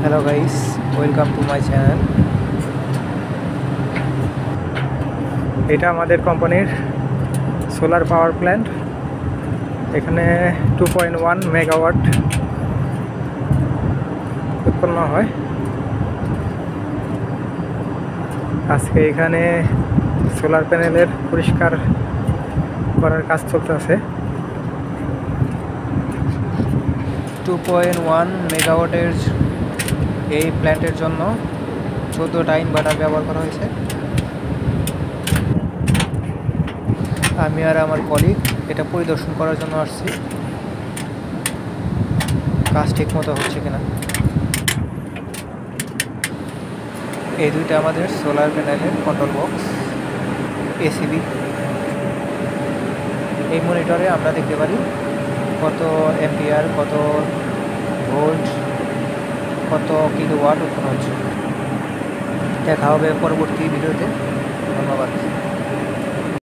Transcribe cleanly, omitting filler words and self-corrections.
Hello guys, welcome to my channel. এটা আমাদের কোম্পানির সোলার পাওয়ার প্ল্যান্ট। এখানে 2.1 মেগাওয়াট উৎপন্ন হয়। আজকে এখানে সোলার প্যানেলের পরিষ্কার করার কাজ চলতেছে। 2.1 মেগাওয়াটের এই প্ল্যান্টের জন্য 14টা ইনভার্টার ব্যবহার করা হয়েছে। আমি আর আমার কলিগ এটা পরিদর্শন করার জন্য আসছি, কাজ ঠিক মতো হচ্ছে কিনা। এই দুইটা আমাদের সোলার প্যানেলের কন্ট্রোল বক্স, এসিবি। এই মনিটরে আমরা দেখতে পারি কত অ্যাম্পিয়ার, কত ভোল্ট, কত কিলোওয়াট উৎপন্ন হচ্ছে। দেখা হবে পরবর্তী ভিডিওতে।